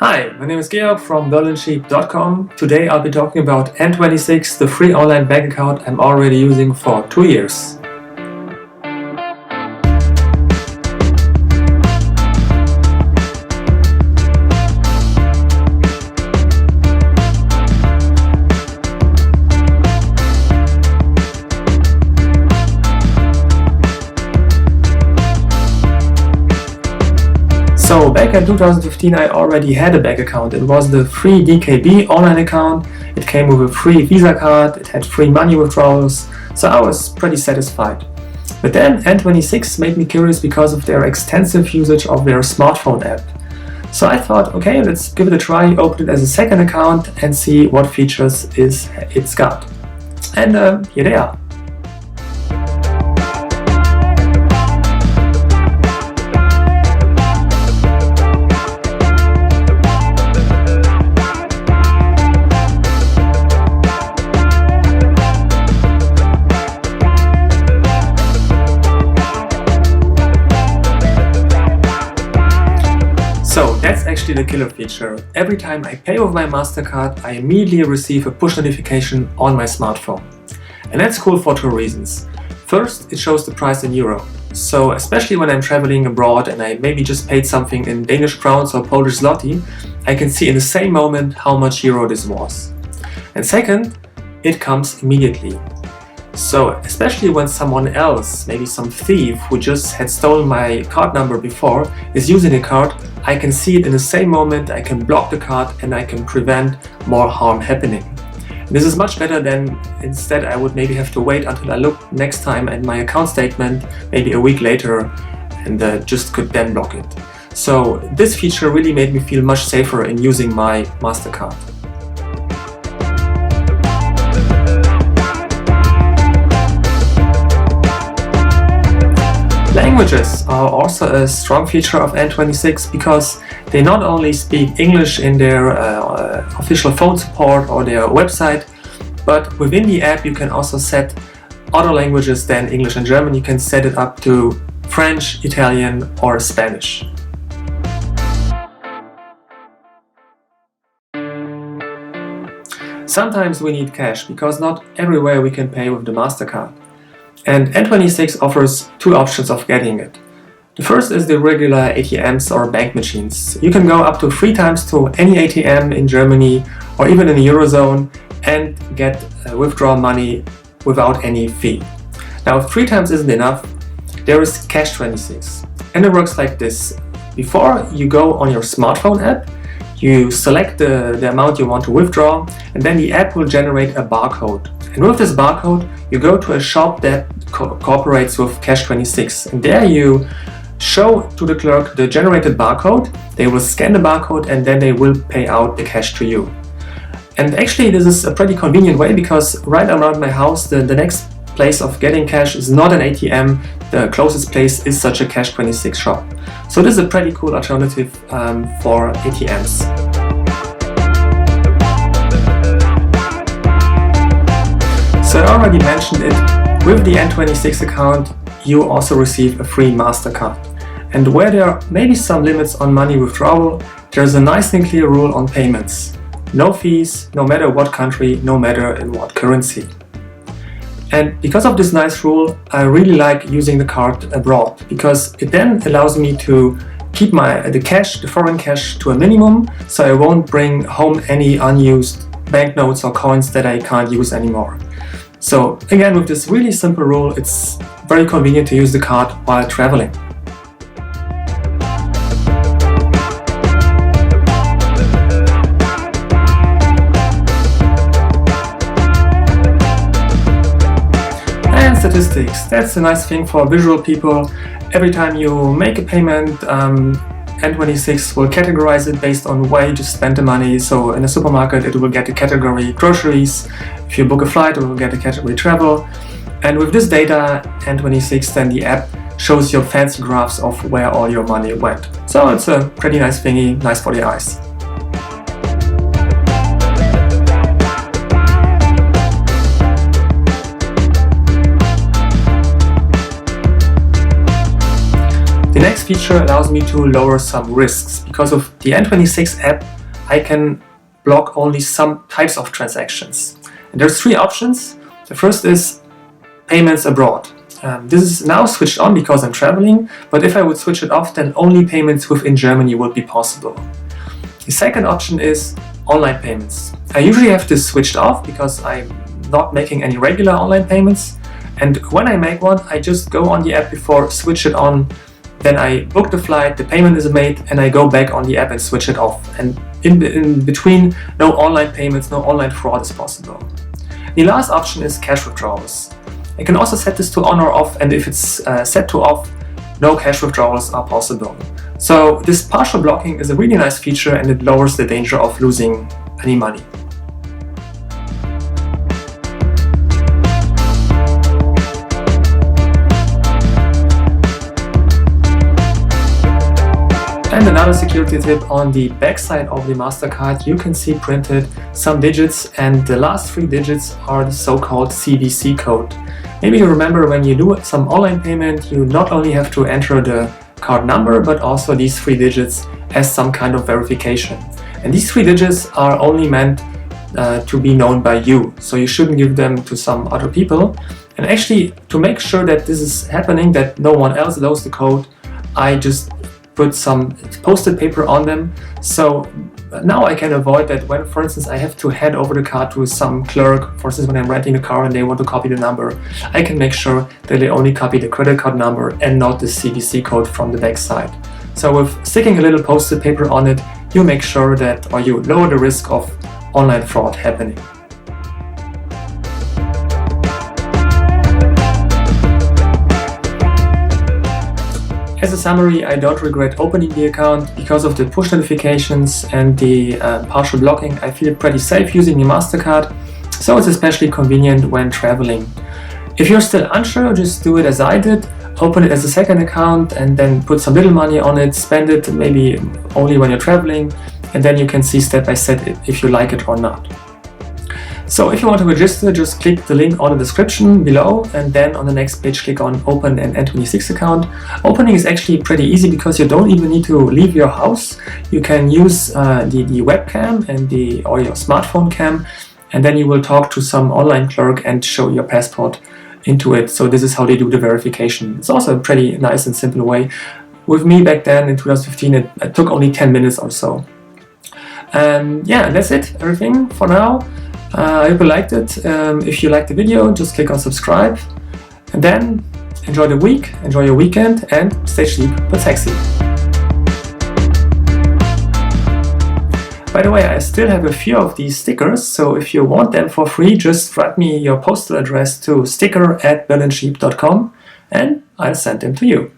Hi, my name is Georg from berlinsheep.com. Today I'll be talking about N26, the free online bank account I'm already using for 2 years. So back in 2015 I already had a bank account. It was the free DKB online account. It came with a free Visa card, it had free money withdrawals, so I was pretty satisfied. But then N26 made me curious because of their extensive usage of their smartphone app. So I thought, okay, let's give it a try, open it as a second account and see what features it's got. And here they are. So that's actually the killer feature. Every time I pay with my MasterCard, I immediately receive a push notification on my smartphone. And that's cool for two reasons. First, it shows the price in euro. So especially when I'm traveling abroad and I maybe just paid something in Danish crowns or Polish zloty, I can see in the same moment how much euro this was. And second, it comes immediately. So especially when someone else, maybe some thief who just had stolen my card number before, is using a card, I can see it in the same moment, I can block the card and I can prevent more harm happening. And this is much better than instead I would maybe have to wait until I look next time at my account statement, maybe a week later, and just could then block it. So this feature really made me feel much safer in using my MasterCard. Languages are also a strong feature of N26 because they not only speak English in their official phone support or their website, but within the app you can also set other languages than English and German. You can set it up to French, Italian or Spanish. Sometimes we need cash because not everywhere we can pay with the MasterCard. And N26 offers two options of getting it. The first is the regular ATMs or bank machines. You can go up to 3 times to any ATM in Germany or even in the Eurozone and get withdraw money without any fee. Now if 3 times isn't enough, there is Cash26. And it works like this. Before you go on your smartphone app, you select the amount you want to withdraw and then the app will generate a barcode. And with this barcode, you go to a shop that cooperates with Cash26 and there you show to the clerk the generated barcode, they will scan the barcode and then they will pay out the cash to you. And actually this is a pretty convenient way because right around my house the next place of getting cash is not an ATM, the closest place is such a Cash26 shop. So this is a pretty cool alternative for ATMs. So I already mentioned it, with the N26 account you also receive a free MasterCard. And where there are maybe some limits on money withdrawal, there's a nice and clear rule on payments. No fees, no matter what country, no matter in what currency. And because of this nice rule, I really like using the card abroad because it then allows me to keep the foreign cash to a minimum, so I won't bring home any unused banknotes or coins that I can't use anymore. So again, with this really simple rule, it's very convenient to use the card while traveling. And statistics, that's a nice thing for visual people. Every time you make a payment, N26 will categorize it based on where you just spent the money. So in a supermarket it will get the category groceries. If you book a flight it will get the category travel. And with this data, N26 then the app shows you fancy graphs of where all your money went. So it's a pretty nice thingy, nice for the eyes. The next feature allows me to lower some risks. Because of the N26 app, I can block only some types of transactions. And there's 3 options. The first is payments abroad. This is now switched on because I'm traveling, but if I would switch it off, then only payments within Germany would be possible. The second option is online payments. I usually have this switched off because I'm not making any regular online payments, and when I make one, I just go on the app before, switch it on, then I book the flight, the payment is made, and I go back on the app and switch it off. And in between, no online payments, no online fraud is possible. The last option is cash withdrawals. I can also set this to on or off, and if it's set to off, no cash withdrawals are possible. So this partial blocking is a really nice feature, and it lowers the danger of losing any money. And another security tip: on the backside of the MasterCard you can see printed some digits, and the last 3 digits are the so-called CVC code. Maybe you remember when you do some online payment, you not only have to enter the card number, but also these 3 digits as some kind of verification. And these 3 digits are only meant to be known by you, so you shouldn't give them to some other people. And actually, to make sure that this is happening, that no one else knows the code, I just put some post-it paper on them. So now I can avoid that when, for instance, I have to hand over the card to some clerk, for instance, when I'm renting a car and they want to copy the number, I can make sure that they only copy the credit card number and not the CVC code from the back side. So with sticking a little post-it paper on it, you make sure that, or you lower the risk of online fraud happening. As a summary, I don't regret opening the account. Because of the push notifications and the partial blocking, I feel pretty safe using the MasterCard, so it's especially convenient when traveling. If you're still unsure, just do it as I did. Open it as a second account and then put some little money on it, spend it maybe only when you're traveling, and then you can see step by step if you like it or not. So if you want to register, just click the link on the description below, and then on the next page click on Open an N26 account. Opening is actually pretty easy because you don't even need to leave your house. You can use the webcam and or your smartphone cam, and then you will talk to some online clerk and show your passport into it. So this is how they do the verification. It's also a pretty nice and simple way. With me back then in 2015, it took only 10 minutes or so. Yeah, that's it, everything for now. I hope you liked it. If you liked the video, just click on subscribe, and then enjoy the week, enjoy your weekend, and stay cheap but sexy. By the way, I still have a few of these stickers, so if you want them for free, just write me your postal address to sticker@berlincheap.com and I'll send them to you.